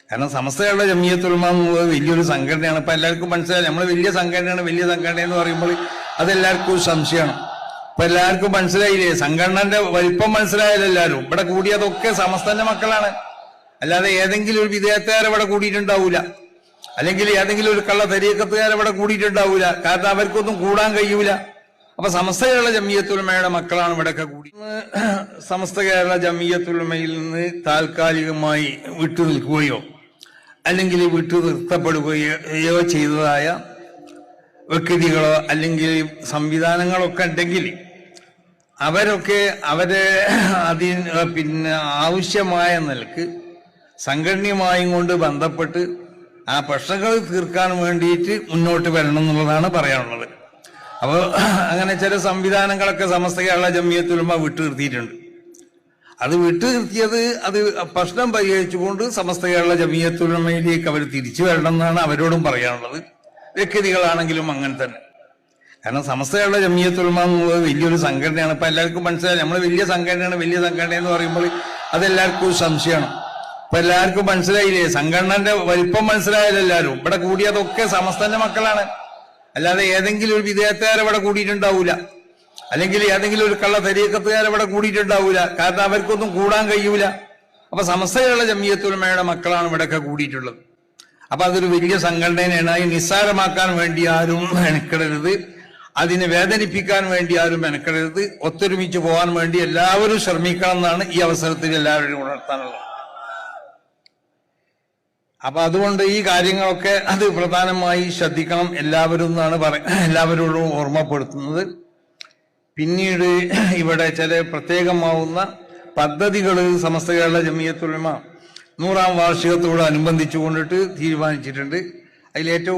കാരണം സമസ്ത കേരള ജംഇയ്യത്തുൽ ഉലമ എന്നുള്ളത് വലിയൊരു സംഘടനയാണ്. ഇപ്പൊ എല്ലാവർക്കും മനസ്സിലായി, നമ്മൾ വലിയ സംഘടന എന്ന് പറയുമ്പോൾ അതെല്ലാവർക്കും ഒരു സംശയമാണ്. ഇപ്പൊ എല്ലാവർക്കും മനസ്സിലായില്ലേ, സംഘടനന്റെ വലിപ്പം മനസ്സിലായാലും എല്ലാവരും ഇവിടെ കൂടിയതൊക്കെ സമസ്തന്റെ മക്കളാണ്. അല്ലാതെ ഏതെങ്കിലും ഒരു വിദേഹത്തുകാർ ഇവിടെ കൂടിയിട്ടുണ്ടാവൂല, അല്ലെങ്കിൽ ഏതെങ്കിലും ഒരു കള്ള തരീക്കത്തുകാർ ഇവിടെ കൂടിയിട്ടുണ്ടാവൂല. കാരണം അവർക്കൊന്നും കൂടാൻ കഴിയൂല. അപ്പൊ സമസ്ത കേരള ജംഇയ്യത്തുൽ ഉലമയുടെ മക്കളാണ് ഇവിടെയൊക്കെ കൂടി. സമസ്ത കേരള ജംഇയ്യത്തുൽ ഉലമയിൽ നിന്ന് താൽക്കാലികമായി വിട്ടുനിൽക്കുകയോ അല്ലെങ്കിൽ വിട്ടു നിർത്തപ്പെടുകയോ ചെയ്തതായ വ്യക്തികളോ അല്ലെങ്കിൽ സംവിധാനങ്ങളൊക്കെ ഉണ്ടെങ്കിൽ അവരൊക്കെ ആവശ്യമായ നിലക്ക് സംഘടനയുമായും കൊണ്ട് ബന്ധപ്പെട്ട് ആ പ്രശ്നങ്ങൾ തീർക്കാൻ വേണ്ടിയിട്ട് മുന്നോട്ട് വരണം എന്നുള്ളതാണ് പറയാനുള്ളത്. അപ്പോൾ അങ്ങനെ ചില സംവിധാനങ്ങളൊക്കെ സമസ്ത കേരള ജംഇയ്യത്തുൽ ഉലമ വിട്ടു നിർത്തിയിട്ടുണ്ട്. അത് വിട്ടു നിർത്തിയത് അത് പ്രശ്നം പരിഹരിച്ചുകൊണ്ട് സമസ്ത കേരള ജംഇയ്യത്തുൽ ഉലമയിലേക്ക് അവർ തിരിച്ചു വരണം എന്നാണ് അവരോടും പറയാനുള്ളത്. വ്യക്തികളാണെങ്കിലും അങ്ങനെ തന്നെ. കാരണം സമസ്ത കേരള ജംഇയ്യത്തുൽ ഉലമ എന്നുള്ളത് വലിയൊരു സംഘടനയാണ്. ഇപ്പൊ എല്ലാവർക്കും മനസ്സിലായി, നമ്മൾ വലിയ സംഘടന എന്ന് പറയുമ്പോൾ അതെല്ലാവർക്കും ഒരു സംശയമാണ്. ഇപ്പൊ എല്ലാവർക്കും മനസ്സിലായില്ലേ, സംഘടനന്റെ വലിപ്പം മനസ്സിലായാലും എല്ലാവരും ഇവിടെ കൂടിയതൊക്കെ സമസ്തന്റെ മക്കളാണ്. അല്ലാതെ ഏതെങ്കിലും ഒരു വിദേഹത്തുകാർ ഇവിടെ കൂടിയിട്ടുണ്ടാവൂല, അല്ലെങ്കിൽ ഏതെങ്കിലും ഒരു കള്ള തരീക്കത്തുകാർ ഇവിടെ കൂടിയിട്ടുണ്ടാവൂല. കാരണം അവർക്കൊന്നും കൂടാൻ കഴിയൂല. അപ്പൊ സമസ്ത കേരള ജംഇയ്യത്തുൽ ഉലമയുടെ മക്കളാണ് ഇവിടെയൊക്കെ കൂടിയിട്ടുള്ളത്. അപ്പൊ അതൊരു വലിയ സംഘടനയാണ്. അതിനെ നിസ്സാരമാക്കാൻ വേണ്ടി ആരും മെനക്കെടരുത്, അതിനെ വേദനിപ്പിക്കാൻ വേണ്ടി ആരും മെനക്കെടരുത്. ഒത്തൊരുമിച്ച് പോകാൻ വേണ്ടി എല്ലാവരും ശ്രമിക്കണം എന്നാണ് ഈ അവസരത്തിൽ എല്ലാവരും ഉണർത്താനുള്ളത്. അപ്പൊ അതുകൊണ്ട് ഈ കാര്യങ്ങളൊക്കെ അത് പ്രധാനമായി ശ്രദ്ധിക്കണം എല്ലാവരും എന്നാണ് എല്ലാവരോടും ഓർമ്മപ്പെടുത്തുന്നത്. പിന്നീട് ഇവിടെ ചില പ്രത്യേകമാവുന്ന പദ്ധതികൾ സമസ്ത കേരള ജംഇയ്യത്തുൽ ഉലമ 100ാം വാർഷികത്തോട് അനുബന്ധിച്ചു കൊണ്ടിട്ട് തീരുമാനിച്ചിട്ടുണ്ട്. അതിലേറ്റവും